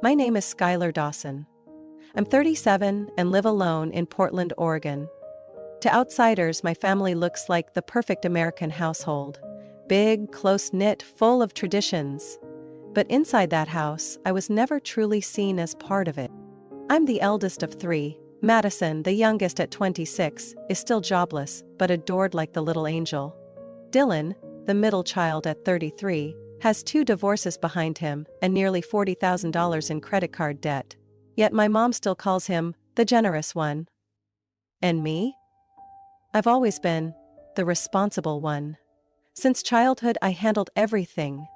My name is Skylar Dawson. I'm 37 and live alone in Portland, Oregon. To outsiders, my family looks like the perfect American household. Big, close-knit, full of traditions. But inside that house, I was never truly seen as part of it. I'm the eldest of three. Madison, the youngest at 26, is still jobless, but adored like the little angel. Dylan, the middle child at 33, has 2 divorces behind him and nearly $40,000 in credit card debt. Yet my mom still calls him the generous one. And me? I've always been the responsible one. Since childhood, I handled everything.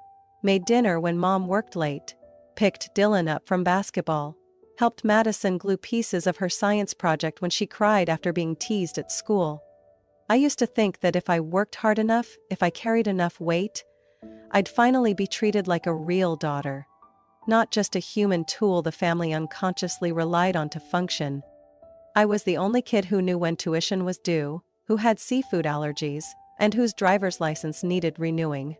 Made dinner when mom worked late, picked Dylan up from basketball, helped Madison glue pieces of her science project when she cried after being teased at school. I used to think that if I worked hard enough, if I carried enough weight, I'd finally be treated like a real daughter. Not just a human tool the family unconsciously relied on to function. I was the only kid who knew when tuition was due, who had seafood allergies, and whose driver's license needed renewing.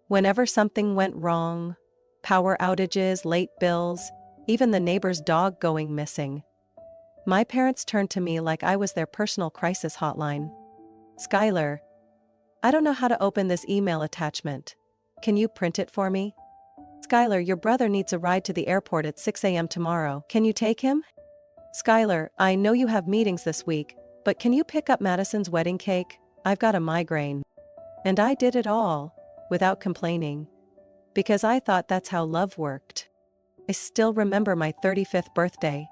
Whenever something went wrong, power outages, late bills, even the neighbor's dog going missing, my parents turned to me like I was their personal crisis hotline. Skylar, I don't know how to open this email attachment. Can you print it for me? Skylar, your brother needs a ride to the airport at 6 a.m. tomorrow. Can you take him? Skylar, I know you have meetings this week, but can you pick up Madison's wedding cake? I've got a migraine. And I did it all, without complaining. Because I thought that's how love worked. I still remember my 35th birthday.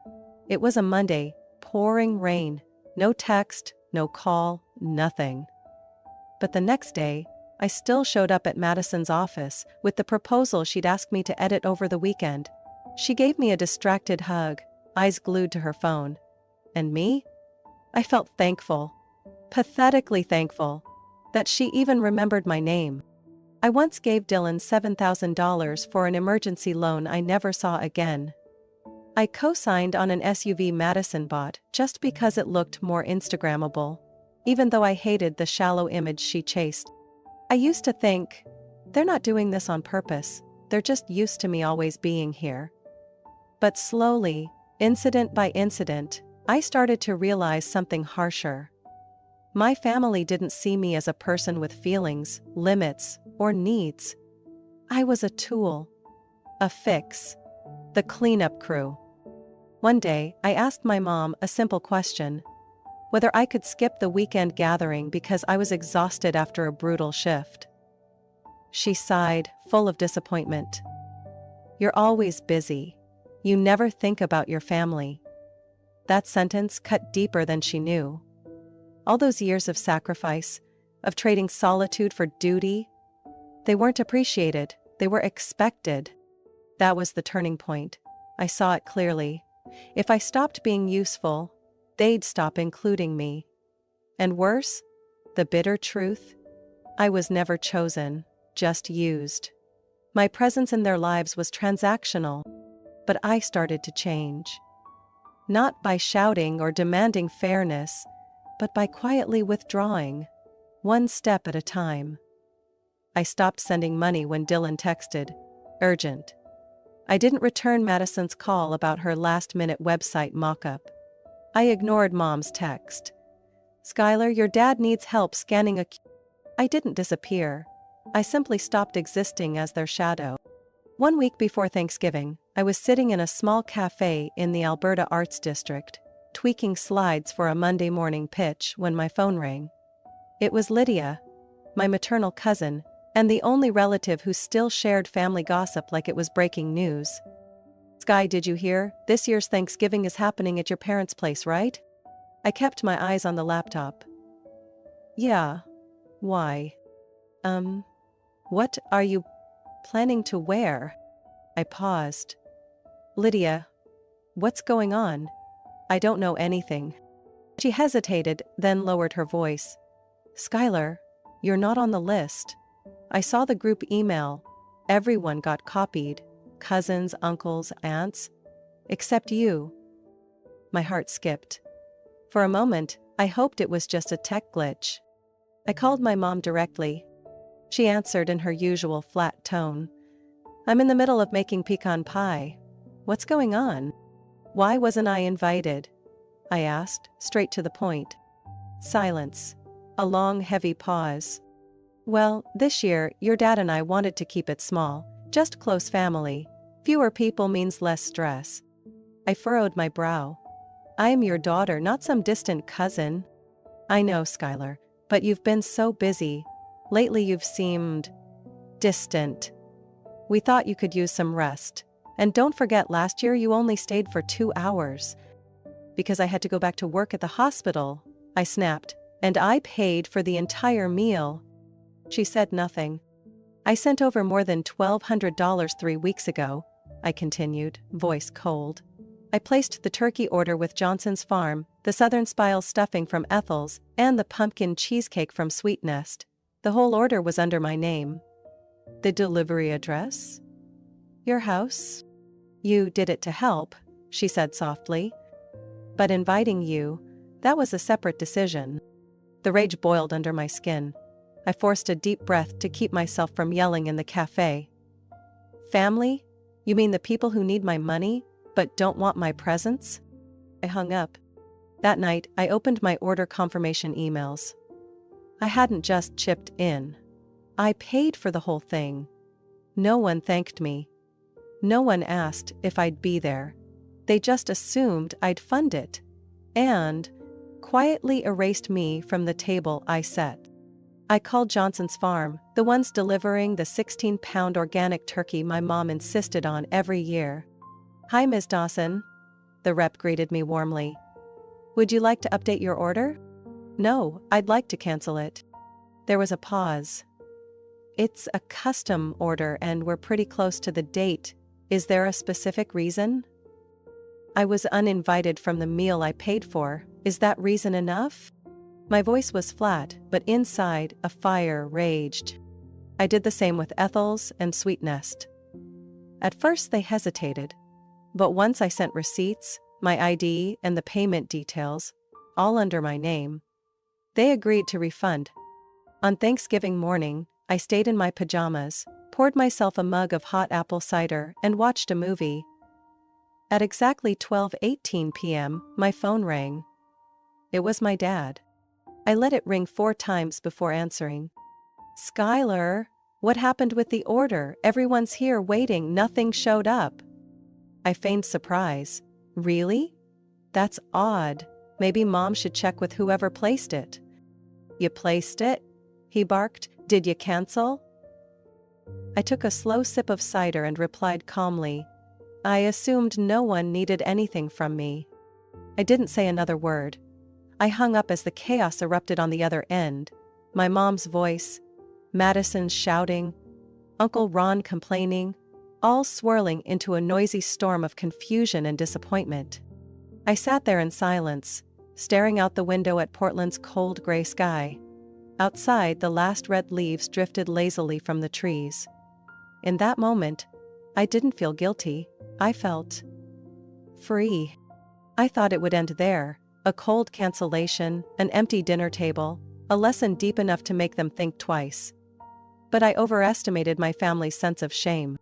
It was a Monday, pouring rain, no text, no call, nothing. But the next day, I still showed up at Madison's office with the proposal she'd asked me to edit over the weekend. She gave me a distracted hug, eyes glued to her phone. And me? I felt thankful, pathetically thankful, that she even remembered my name. I once gave Dylan $7,000 for an emergency loan I never saw again. I co-signed on an SUV Madison bought just because it looked more Instagrammable, even though I hated the shallow image she chased. I used to think, they're not doing this on purpose, they're just used to me always being here. But slowly, incident by incident, I started to realize something harsher. My family didn't see me as a person with feelings, limits, or needs. I was a tool, a fix, the cleanup crew. One day, I asked my mom a simple question: whether I could skip the weekend gathering because I was exhausted after a brutal shift. She sighed, full of disappointment. You're always busy. You never think about your family. That sentence cut deeper than she knew. All those years of sacrifice, of trading solitude for duty, they weren't appreciated, they were expected. That was the turning point. I saw it clearly. If I stopped being useful, they'd stop including me. And worse, the bitter truth, I was never chosen, just used. My presence in their lives was transactional, but I started to change. Not by shouting or demanding fairness, but by quietly withdrawing, one step at a time. I stopped sending money when Dylan texted, urgent. I didn't return Madison's call about her last-minute website mock-up. I ignored Mom's text. Skylar, your dad needs help scanning a... I didn't disappear. I simply stopped existing as their shadow. 1 week before Thanksgiving, I was sitting in a small cafe in the Alberta Arts District, tweaking slides for a Monday morning pitch when my phone rang. It was Lydia, my maternal cousin, and the only relative who still shared family gossip like it was breaking news. Sky, did you hear? This year's Thanksgiving is happening at your parents' place, right? I kept my eyes on the laptop. Yeah. Why? What are you planning to wear? I paused. Lydia, what's going on? I don't know anything. She hesitated, then lowered her voice. Skylar, you're not on the list. I saw the group email. Everyone got copied. Cousins, uncles, aunts. Except you. My heart skipped. For a moment, I hoped it was just a tech glitch. I called my mom directly. She answered in her usual flat tone. I'm in the middle of making pecan pie. What's going on? Why wasn't I invited? I asked, straight to the point. Silence. A long, heavy pause. Well, this year, your dad and I wanted to keep it small, just close family. Fewer people means less stress. I furrowed my brow. I am your daughter, not some distant cousin. I know, Skylar, but you've been so busy. Lately you've seemed distant. We thought you could use some rest. And don't forget, last year you only stayed for 2 hours. Because I had to go back to work at the hospital, I snapped, and I paid for the entire meal. She said nothing. I sent over more than $1,200 3 weeks ago, I continued, voice cold. I placed the turkey order with Johnson's Farm, the Southern Spile stuffing from Ethel's, and the pumpkin cheesecake from Sweet Nest. The whole order was under my name. The delivery address? Your house? You did it to help, she said softly. But inviting you, that was a separate decision. The rage boiled under my skin. I forced a deep breath to keep myself from yelling in the cafe. Family? You mean the people who need my money, but don't want my presence? I hung up. That night, I opened my order confirmation emails. I hadn't just chipped in. I paid for the whole thing. No one thanked me. No one asked if I'd be there. They just assumed I'd fund it. And quietly erased me from the table I set. I called Johnson's Farm, the ones delivering the 16-pound organic turkey my mom insisted on every year. Hi, Ms. Dawson. The rep greeted me warmly. Would you like to update your order? No, I'd like to cancel it. There was a pause. It's a custom order and we're pretty close to the date. Is there a specific reason? I was uninvited from the meal I paid for. Is that reason enough? My voice was flat, but inside, a fire raged. I did the same with Ethel's and Sweet Nest. At first they hesitated, but once I sent receipts, my ID and the payment details, all under my name, they agreed to refund. On Thanksgiving morning, I stayed in my pajamas, poured myself a mug of hot apple cider, and watched a movie. At exactly 12:18 p.m., my phone rang. It was my dad. I let it ring 4 times before answering. Skylar, what happened with the order? Everyone's here waiting, nothing showed up. I feigned surprise. Really? That's odd. Maybe Mom should check with whoever placed it. You placed it? He barked. Did you cancel? I took a slow sip of cider and replied calmly. I assumed no one needed anything from me. I didn't say another word. I hung up as the chaos erupted on the other end. My mom's voice, Madison's shouting, Uncle Ron complaining, all swirling into a noisy storm of confusion and disappointment. I sat there in silence, staring out the window at Portland's cold gray sky. Outside, the last red leaves drifted lazily from the trees. In that moment, I didn't feel guilty. I felt free. I thought it would end there. A cold cancellation, an empty dinner table, a lesson deep enough to make them think twice. But I overestimated my family's sense of shame.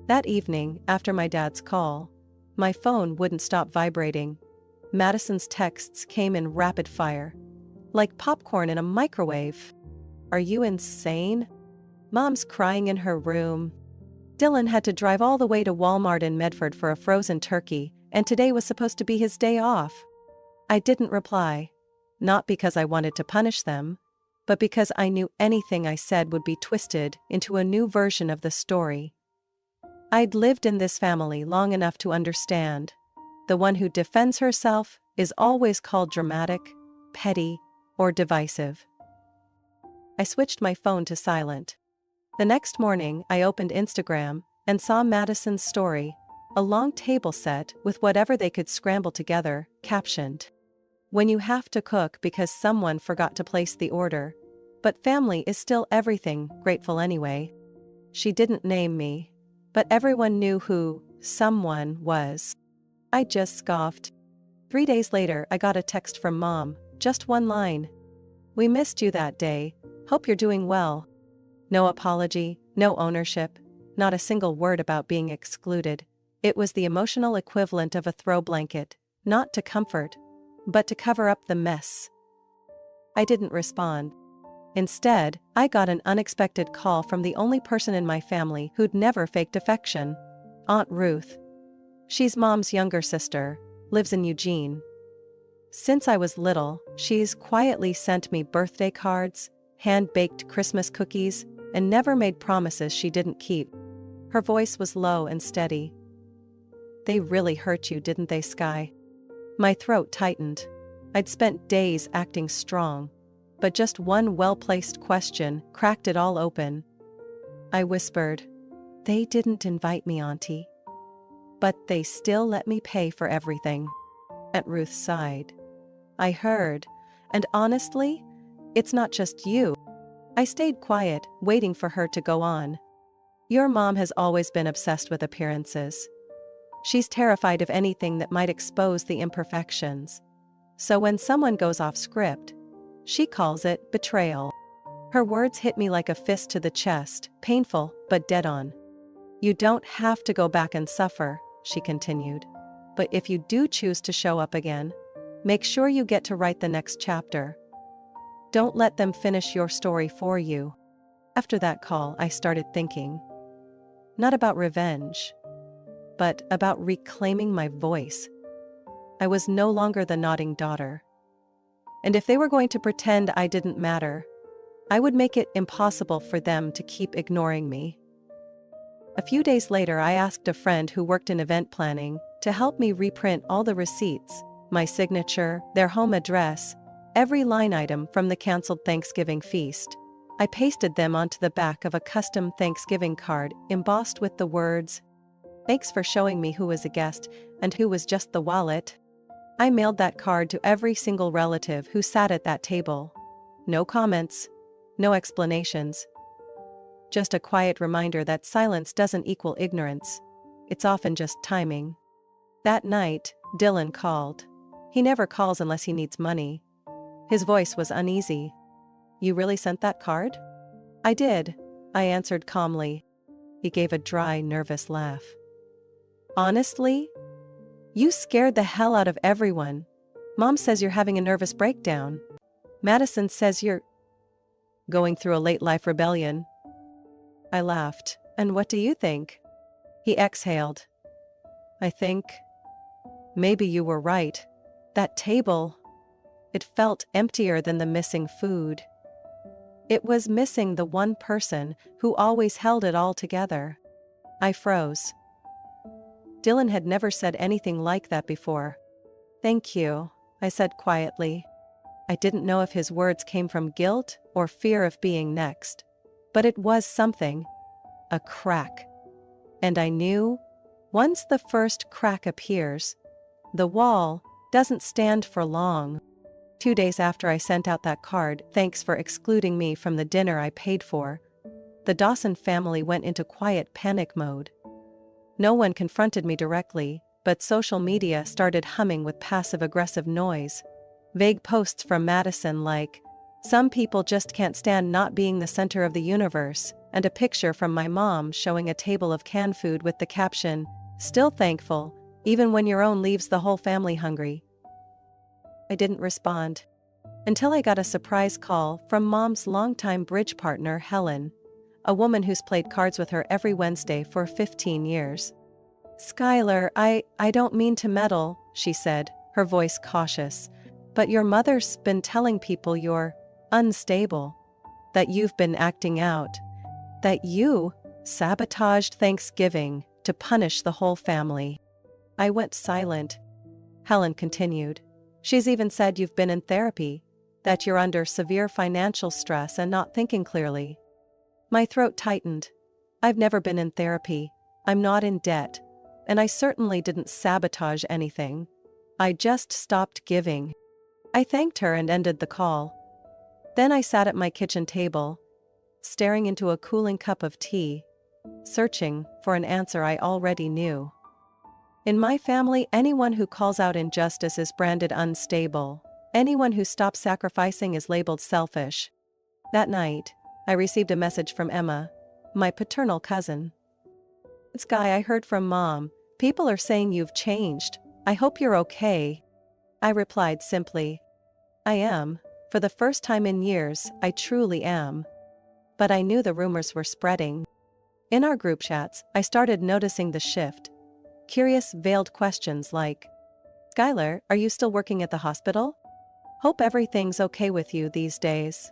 That evening, after my dad's call, my phone wouldn't stop vibrating. Madison's texts came in rapid fire. Like popcorn in a microwave. Are you insane? Mom's crying in her room. Dylan had to drive all the way to Walmart in Medford for a frozen turkey, and today was supposed to be his day off. I didn't reply. Not because I wanted to punish them, but because I knew anything I said would be twisted into a new version of the story. I'd lived in this family long enough to understand. The one who defends herself is always called dramatic, petty, or divisive. I switched my phone to silent. The next morning, I opened Instagram and saw Madison's story, a long table set with whatever they could scramble together, captioned, "When you have to cook because someone forgot to place the order, but family is still everything, grateful anyway." She didn't name me, but everyone knew who someone was. I just scoffed. 3 days later, I got a text from Mom, just one line. "We missed you that day. Hope you're doing well." No apology, no ownership, not a single word about being excluded. It was the emotional equivalent of a throw blanket, not to comfort, but to cover up the mess. I didn't respond. Instead, I got an unexpected call from the only person in my family who'd never faked affection. Aunt Ruth. She's Mom's younger sister, lives in Eugene. Since I was little, she's quietly sent me birthday cards, hand-baked Christmas cookies, and never made promises she didn't keep. Her voice was low and steady. They really hurt you, didn't they, Sky? My throat tightened. I'd spent days acting strong, but just one well-placed question cracked it all open. I whispered, "They didn't invite me, Auntie. But they still let me pay for everything." Aunt Ruth sighed. I heard, and honestly, it's not just you. I stayed quiet, waiting for her to go on. Your mom has always been obsessed with appearances. She's terrified of anything that might expose the imperfections. So when someone goes off script, she calls it betrayal. Her words hit me like a fist to the chest, painful but dead on. You don't have to go back and suffer, she continued. But if you do choose to show up again, make sure you get to write the next chapter. Don't let them finish your story for you. After that call, I started thinking. Not about revenge, but about reclaiming my voice. I was no longer the nodding daughter. And if they were going to pretend I didn't matter, I would make it impossible for them to keep ignoring me. A few days later, I asked a friend who worked in event planning to help me reprint all the receipts, my signature, their home address, every line item from the canceled Thanksgiving feast. I pasted them onto the back of a custom Thanksgiving card embossed with the words, "Thanks for showing me who was a guest and who was just the wallet." I mailed that card to every single relative who sat at that table. No comments, no explanations. Just a quiet reminder that silence doesn't equal ignorance. It's often just timing. That night, Dylan called. He never calls unless he needs money. His voice was uneasy. "You really sent that card?" "I did," I answered calmly. He gave a dry, nervous laugh. "Honestly? You scared the hell out of everyone. Mom says you're having a nervous breakdown. Madison says you're going through a late-life rebellion." I laughed. "And what do you think?" He exhaled. "I think maybe you were right. That table, it felt emptier than the missing food. It was missing the one person who always held it all together." I froze. Dylan had never said anything like that before. "Thank you," I said quietly. I didn't know if his words came from guilt or fear of being next. But it was something. A crack. And I knew, once the first crack appears, the wall doesn't stand for long. 2 days after I sent out that card, "Thanks for excluding me from the dinner I paid for," the Dawson family went into quiet panic mode. No one confronted me directly, but social media started humming with passive-aggressive noise. Vague posts from Madison like, "Some people just can't stand not being the center of the universe," and a picture from my mom showing a table of canned food with the caption, "Still thankful, even when your own leaves the whole family hungry." I didn't respond. Until I got a surprise call from Mom's longtime bridge partner, Helen, a woman who's played cards with her every Wednesday for 15 years. "Skylar, I don't mean to meddle," she said, her voice cautious, "but your mother's been telling people you're unstable, that you've been acting out, that you sabotaged Thanksgiving to punish the whole family." I went silent. Helen continued. "She's even said you've been in therapy, that you're under severe financial stress and not thinking clearly." My throat tightened. I've never been in therapy. I'm not in debt. And I certainly didn't sabotage anything. I just stopped giving. I thanked her and ended the call. Then I sat at my kitchen table, staring into a cooling cup of tea, searching for an answer I already knew. In my family, anyone who calls out injustice is branded unstable. Anyone who stops sacrificing is labeled selfish. That night, I received a message from Emma, my paternal cousin. "It's Guy, I heard from Mom. People are saying you've changed. I hope you're okay. I replied simply. I am. For the first time in years, I truly am. But I knew the rumors were spreading. In our group chats, I started noticing the shift. Curious, veiled questions like, Skylar, are you still working at the hospital? Hope everything's okay with you these days.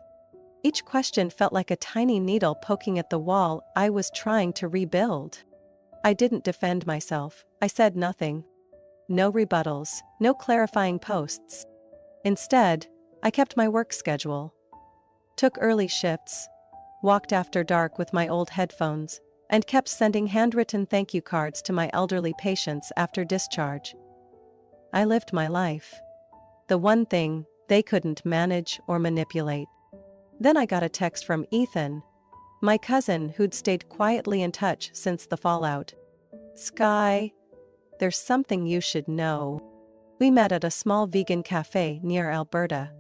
Each question felt like a tiny needle poking at the wall I was trying to rebuild. I didn't defend myself. I said nothing. No rebuttals, no clarifying posts. Instead, I kept my work schedule. Took early shifts, walked after dark with my old headphones, and kept sending handwritten thank you cards to my elderly patients after discharge. I lived my life. The one thing they couldn't manage or manipulate. Then I got a text from Ethan, my cousin who'd stayed quietly in touch since the fallout. Sky, there's something you should know. We met at a small vegan cafe near Alberta.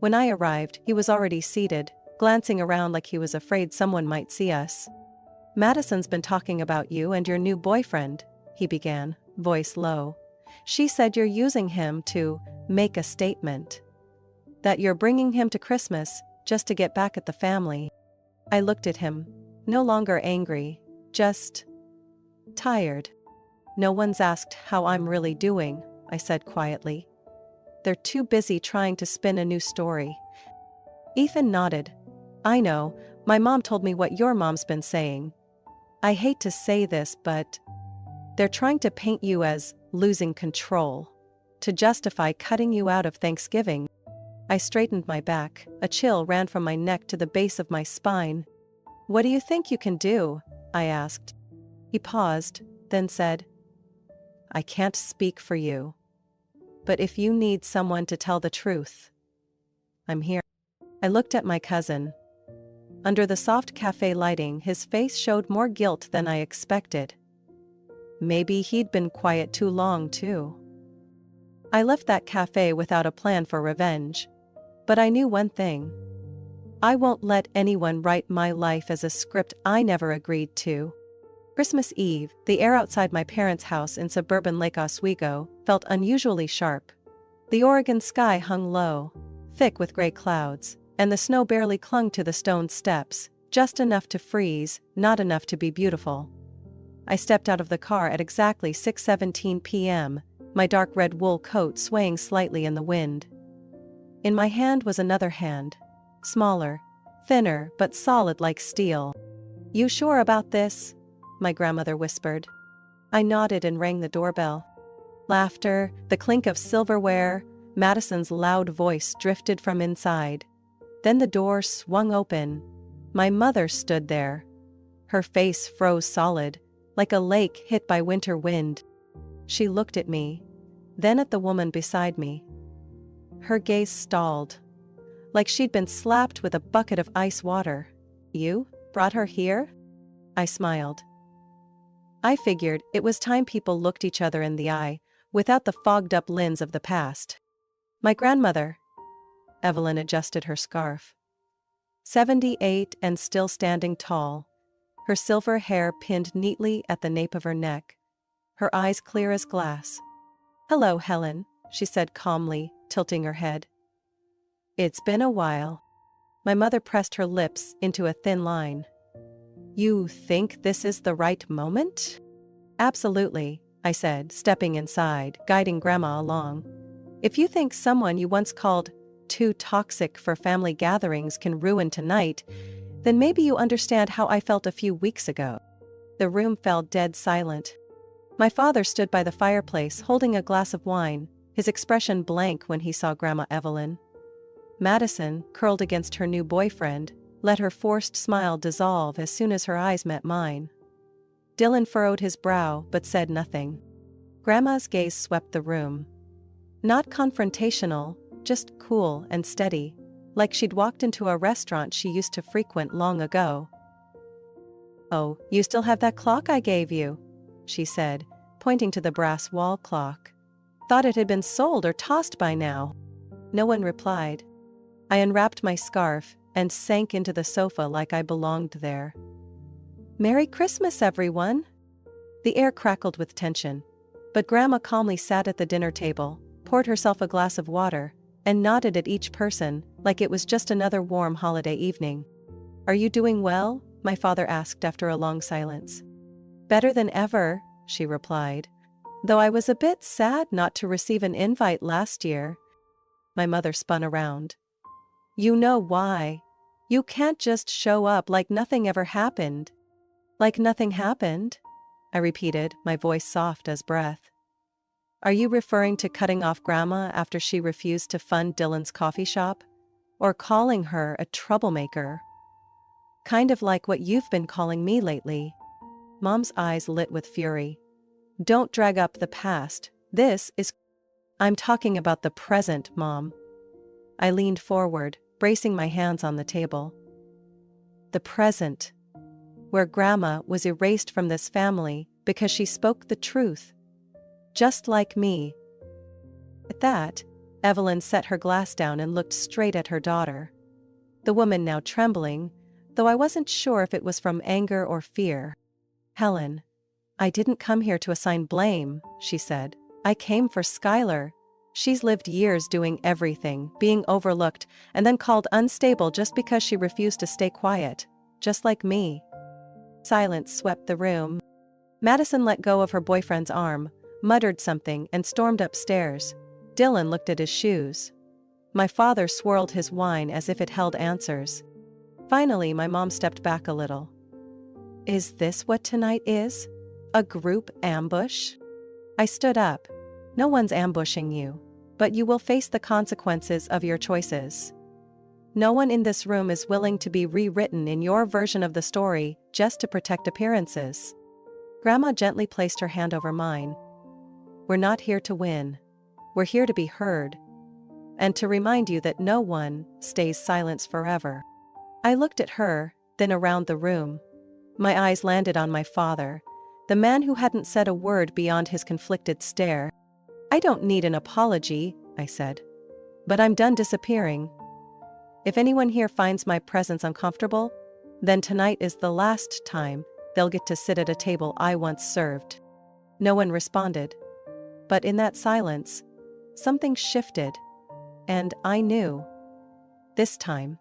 When I arrived, he was already seated, glancing around like he was afraid someone might see us. Madison's been talking about you and your new boyfriend, he began, voice low. She said you're using him to make a statement. That you're bringing him to Christmas just to get back at the family. I looked at him, no longer angry, just tired. No one's asked how I'm really doing, I said quietly. They're too busy trying to spin a new story. Ethan nodded. I know, my mom told me what your mom's been saying. I hate to say this, but they're trying to paint you as losing control, to justify cutting you out of Thanksgiving. I straightened my back, a chill ran from my neck to the base of my spine. What do you think you can do? I asked. He paused, then said, I can't speak for you. But if you need someone to tell the truth, I'm here. I looked at my cousin. Under the soft cafe lighting, his face showed more guilt than I expected. Maybe he'd been quiet too long, too. I left that cafe without a plan for revenge. But I knew one thing. I won't let anyone write my life as a script I never agreed to. Christmas Eve, the air outside my parents' house in suburban Lake Oswego felt unusually sharp. The Oregon sky hung low, thick with gray clouds, and the snow barely clung to the stone steps, just enough to freeze, not enough to be beautiful. I stepped out of the car at exactly 6:17 p.m., my dark red wool coat swaying slightly in the wind. In my hand was another hand, smaller, thinner but solid like steel. You sure about this? My grandmother whispered. I nodded and rang the doorbell. Laughter, the clink of silverware, Madison's loud voice drifted from inside. Then the door swung open. My mother stood there. Her face froze solid, like a lake hit by winter wind. She looked at me, then at the woman beside me. Her gaze stalled, like she'd been slapped with a bucket of ice water. You brought her here? I smiled. I figured it was time people looked each other in the eye, without the fogged-up lens of the past. My grandmother. Evelyn adjusted her scarf. 78 and still standing tall, her silver hair pinned neatly at the nape of her neck, her eyes clear as glass. Hello, Helen, she said calmly, tilting her head. It's been a while. My mother pressed her lips into a thin line. You think this is the right moment? Absolutely, I said, stepping inside, guiding Grandma along. If you think someone you once called too toxic for family gatherings can ruin tonight, then maybe you understand how I felt a few weeks ago. The room fell dead silent. My father stood by the fireplace holding a glass of wine, his expression blank when he saw Grandma Evelyn. Madison, curled against her new boyfriend, let her forced smile dissolve as soon as her eyes met mine. Dylan furrowed his brow but said nothing. Grandma's gaze swept the room. Not confrontational, just cool and steady, like she'd walked into a restaurant she used to frequent long ago. Oh, you still have that clock I gave you, she said, pointing to the brass wall clock. Thought it had been sold or tossed by now. No one replied. I unwrapped my scarf and sank into the sofa like I belonged there. Merry Christmas, everyone! The air crackled with tension. But Grandma calmly sat at the dinner table, poured herself a glass of water, and nodded at each person like it was just another warm holiday evening. "Are you doing well?" my father asked after a long silence. "Better than ever," she replied. "Though I was a bit sad not to receive an invite last year." My mother spun around. "You know why. You can't just show up like nothing ever happened." "Like nothing happened?" I repeated, my voice soft as breath. "Are you referring to cutting off Grandma after she refused to fund Dylan's coffee shop? Or calling her a troublemaker? Kind of like what you've been calling me lately." Mom's eyes lit with fury. "Don't drag up the past. This is..." "I'm talking about the present, Mom." I leaned forward, bracing my hands on the table. The present. Where Grandma was erased from this family because she spoke the truth. Just like me. At that, Evelyn set her glass down and looked straight at her daughter. The woman now trembling, though I wasn't sure if it was from anger or fear. "Helen, I didn't come here to assign blame," she said. "I came for Skylar. She's lived years doing everything, being overlooked, and then called unstable just because she refused to stay quiet, just like me." Silence swept the room. Madison let go of her boyfriend's arm, muttered something, and stormed upstairs. Dylan looked at his shoes. My father swirled his wine as if it held answers. Finally, my mom stepped back a little. "Is this what tonight is? A group ambush?" I stood up. "No one's ambushing you, but you will face the consequences of your choices. No one in this room is willing to be rewritten in your version of the story just to protect appearances." Grandma gently placed her hand over mine. "We're not here to win. We're here to be heard. And to remind you that no one stays silent forever." I looked at her, then around the room. My eyes landed on my father, the man who hadn't said a word beyond his conflicted stare. "I don't need an apology," I said. "But I'm done disappearing. If anyone here finds my presence uncomfortable, then tonight is the last time they'll get to sit at a table I once served." No one responded. But in that silence, something shifted. And I knew. This time,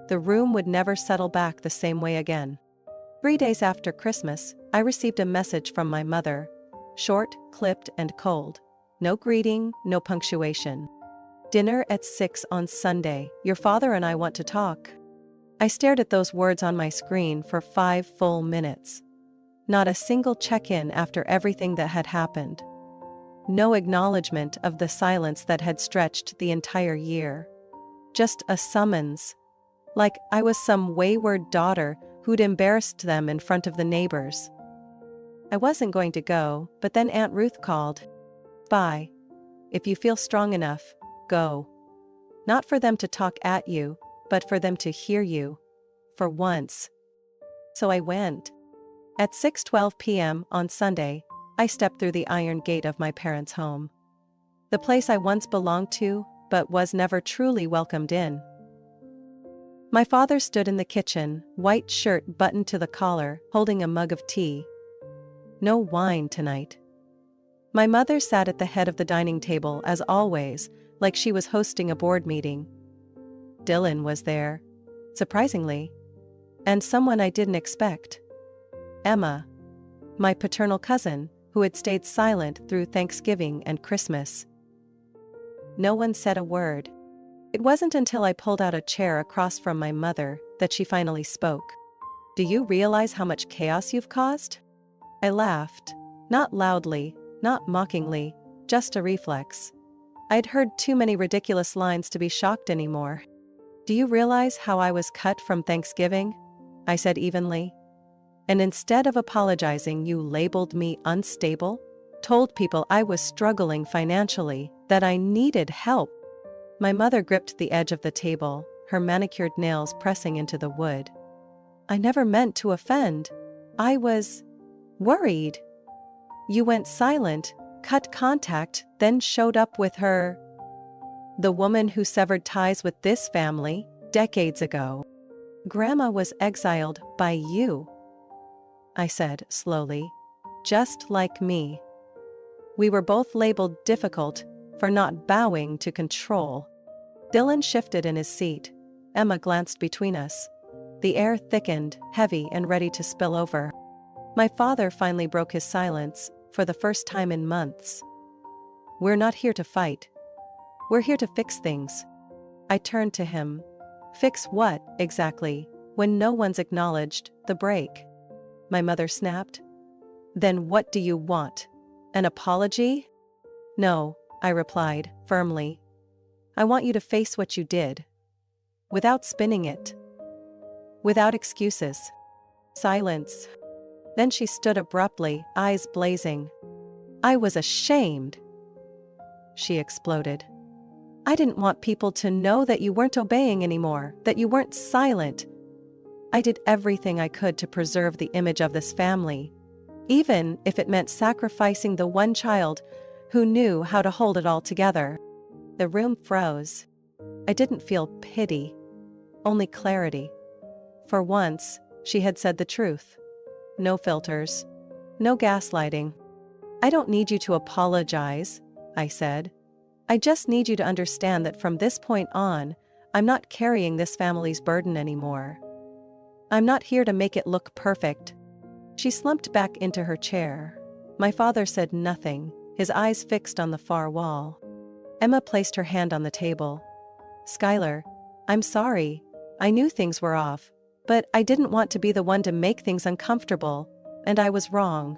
the room would never settle back the same way again. 3 days after Christmas, I received a message from my mother. Short, clipped, and cold. No greeting, no punctuation. "Dinner at 6 on Sunday. Your father and I want to talk." I stared at those words on my screen for 5 full minutes. Not a single check-in after everything that had happened. No acknowledgement of the silence that had stretched the entire year. Just a summons. Like I was some wayward daughter who'd embarrassed them in front of the neighbors. I wasn't going to go, but then Aunt Ruth called. "Bye. If you feel strong enough, go. Not for them to talk at you, but for them to hear you. For once." So I went. At 6:12 p.m. on Sunday, I stepped through the iron gate of my parents' home. The place I once belonged to, but was never truly welcomed in. My father stood in the kitchen, white shirt buttoned to the collar, holding a mug of tea. No wine tonight. My mother sat at the head of the dining table as always, like she was hosting a board meeting. Dylan was there, surprisingly. And someone I didn't expect. Emma, my paternal cousin, who had stayed silent through Thanksgiving and Christmas. No one said a word. It wasn't until I pulled out a chair across from my mother that she finally spoke. "Do you realize how much chaos you've caused?" I laughed. Not loudly, not mockingly, just a reflex. I'd heard too many ridiculous lines to be shocked anymore. "Do you realize how I was cut from Thanksgiving?" I said evenly. "And instead of apologizing, you labeled me unstable, told people I was struggling financially, that I needed help." My mother gripped the edge of the table, her manicured nails pressing into the wood. "I never meant to offend. I was worried. You went silent, cut contact, then showed up with her. The woman who severed ties with this family, decades ago. Grandma was exiled by you," I said slowly. just like me. We were both labeled difficult for not bowing to control. Dylan shifted in his seat. Emma glanced between us. The air thickened, heavy and ready to spill over. My father finally broke his silence, for the first time in months. "We're not here to fight. We're here to fix things." I turned to him. "Fix what, exactly, when no one's acknowledged the break?" My mother snapped. "Then what do you want? An apology?" "No," I replied, firmly. "I want you to face what you did. Without spinning it. Without excuses." Silence. Then she stood abruptly, eyes blazing. "I was ashamed," she exploded. "I didn't want people to know that you weren't obeying anymore, that you weren't silent. I did everything I could to preserve the image of this family, even if it meant sacrificing the one child who knew how to hold it all together." The room froze. I didn't feel pity, only clarity. For once, she had said the truth. No filters. No gaslighting. "I don't need you to apologize," I said. "I just need you to understand that from this point on, I'm not carrying this family's burden anymore. I'm not here to make it look perfect." She slumped back into her chair. My father said nothing, his eyes fixed on the far wall. Emma placed her hand on the table. "Skylar, I'm sorry. I knew things were off, but I didn't want to be the one to make things uncomfortable, and I was wrong."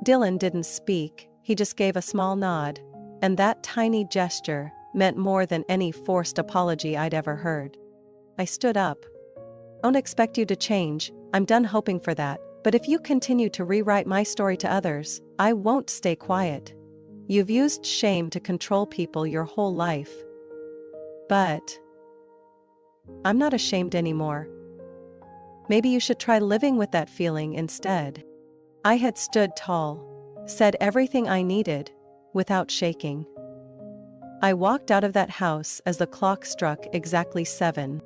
Dylan didn't speak, he just gave a small nod, and that tiny gesture meant more than any forced apology I'd ever heard. I stood up. "I don't expect you to change, I'm done hoping for that, but if you continue to rewrite my story to others, I won't stay quiet. You've used shame to control people your whole life. But I'm not ashamed anymore. Maybe you should try living with that feeling instead." I had stood tall, said everything I needed, without shaking. I walked out of that house as the clock struck exactly 7.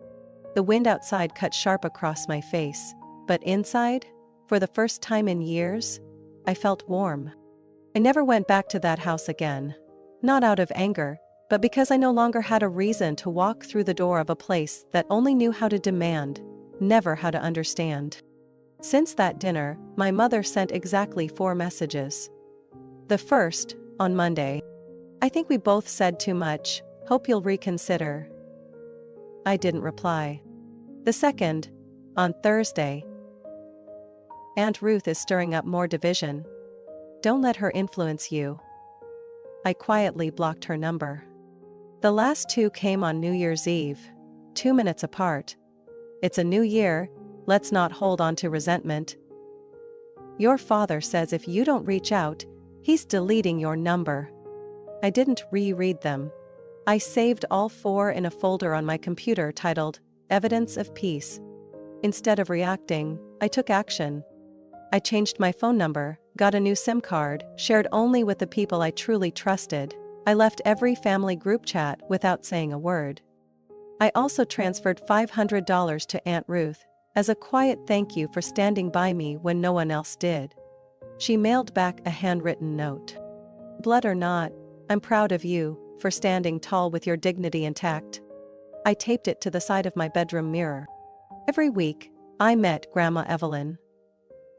The wind outside cut sharp across my face, but inside, for the first time in years, I felt warm. I never went back to that house again. Not out of anger, but because I no longer had a reason to walk through the door of a place that only knew how to demand, never how to understand. Since that dinner, my mother sent exactly 4 messages. The first, on Monday. "I think we both said too much, hope you'll reconsider." I didn't reply. The second, on Thursday. "Aunt Ruth is stirring up more division. Don't let her influence you." I quietly blocked her number. The last 2 came on New Year's Eve, 2 minutes apart. "It's a new year, let's not hold on to resentment. Your father says if you don't reach out, he's deleting your number." I didn't reread them. I saved all 4 in a folder on my computer titled Evidence of Peace. Instead of reacting, I took action. I changed my phone number, got a new SIM card, shared only with the people I truly trusted. I left every family group chat without saying a word. I also transferred $500 to Aunt Ruth, as a quiet thank you for standing by me when no one else did. She mailed back a handwritten note. "Blood or not, I'm proud of you, for standing tall with your dignity intact." I taped it to the side of my bedroom mirror. Every week, I met Grandma Evelyn.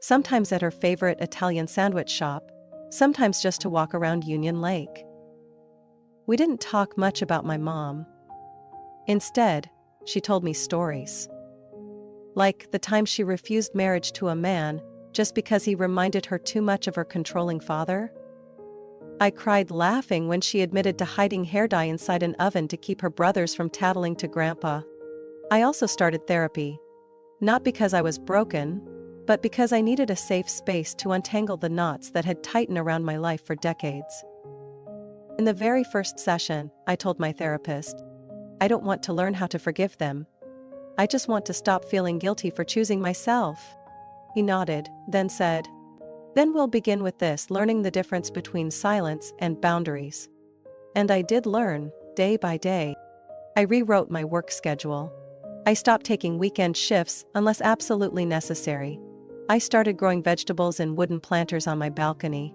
Sometimes at her favorite Italian sandwich shop, sometimes just to walk around Union Lake. We didn't talk much about my mom. Instead, she told me stories. Like the time she refused marriage to a man just because he reminded her too much of her controlling father. I cried laughing when she admitted to hiding hair dye inside an oven to keep her brothers from tattling to Grandpa. I also started therapy. Not because I was broken, but because I needed a safe space to untangle the knots that had tightened around my life for decades. In the very first session, I told my therapist, "I don't want to learn how to forgive them. I just want to stop feeling guilty for choosing myself." He nodded, then said, "Then we'll begin with this, learning the difference between silence and boundaries." And I did learn, day by day. I rewrote my work schedule. I stopped taking weekend shifts unless absolutely necessary. I started growing vegetables in wooden planters on my balcony.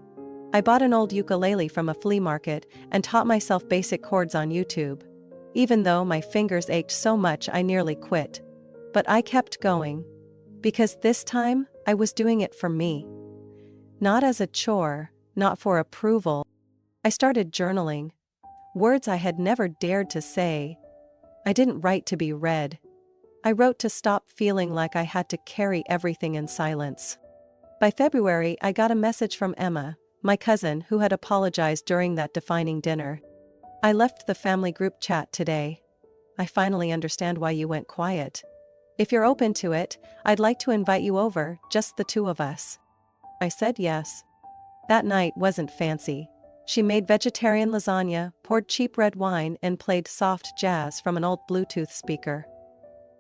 I bought an old ukulele from a flea market and taught myself basic chords on YouTube. Even though my fingers ached so much I nearly quit. But I kept going. Because this time, I was doing it for me. Not as a chore, not for approval. I started journaling. Words I had never dared to say. I didn't write to be read. I wrote to stop feeling like I had to carry everything in silence. By February, I got a message from Emma, my cousin who had apologized during that defining dinner. I left the family group chat today. I finally understand why you went quiet. If you're open to it, I'd like to invite you over, just the two of us. I said yes. That night wasn't fancy. She made vegetarian lasagna, poured cheap red wine, and played soft jazz from an old Bluetooth speaker.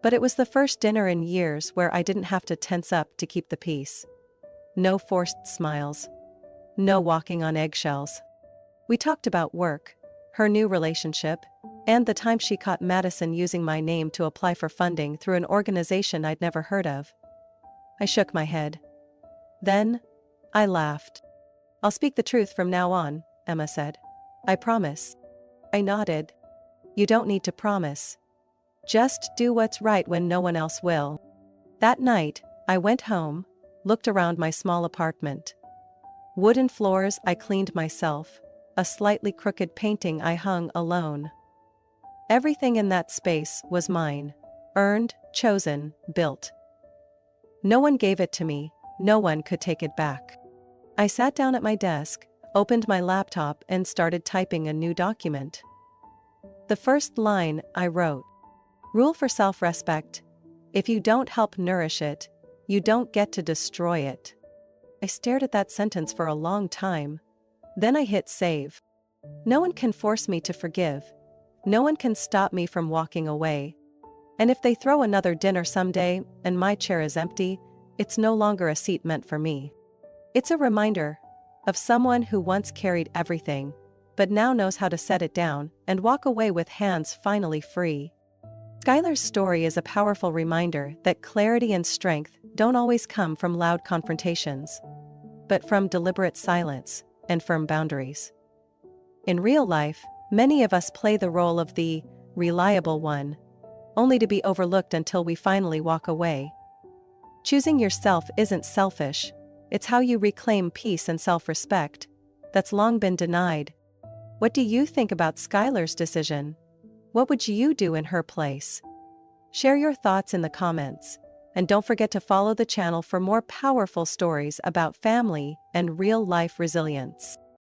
But it was the first dinner in years where I didn't have to tense up to keep the peace. No forced smiles. No walking on eggshells. We talked about work, her new relationship, and the time she caught Madison using my name to apply for funding through an organization I'd never heard of. I shook my head. Then, I laughed. I'll speak the truth from now on, Emma said. I promise. I nodded. You don't need to promise. Just do what's right when no one else will. That night, I went home, looked around my small apartment. Wooden floors I cleaned myself, a slightly crooked painting I hung alone. Everything in that space was mine. Earned, chosen, built. No one gave it to me, no one could take it back. I sat down at my desk, opened my laptop and started typing a new document. The first line I wrote. Rule for self-respect. If you don't help nourish it, you don't get to destroy it. I stared at that sentence for a long time. Then I hit save. No one can force me to forgive. No one can stop me from walking away. And if they throw another dinner someday and my chair is empty, it's no longer a seat meant for me. It's a reminder of someone who once carried everything, but now knows how to set it down and walk away with hands finally free. Skylar's story is a powerful reminder that clarity and strength don't always come from loud confrontations, but from deliberate silence and firm boundaries. In real life, many of us play the role of the reliable one, only to be overlooked until we finally walk away. Choosing yourself isn't selfish, it's how you reclaim peace and self-respect that's long been denied. What do you think about Skylar's decision? What would you do in her place? Share your thoughts in the comments, and don't forget to follow the channel for more powerful stories about family and real-life resilience.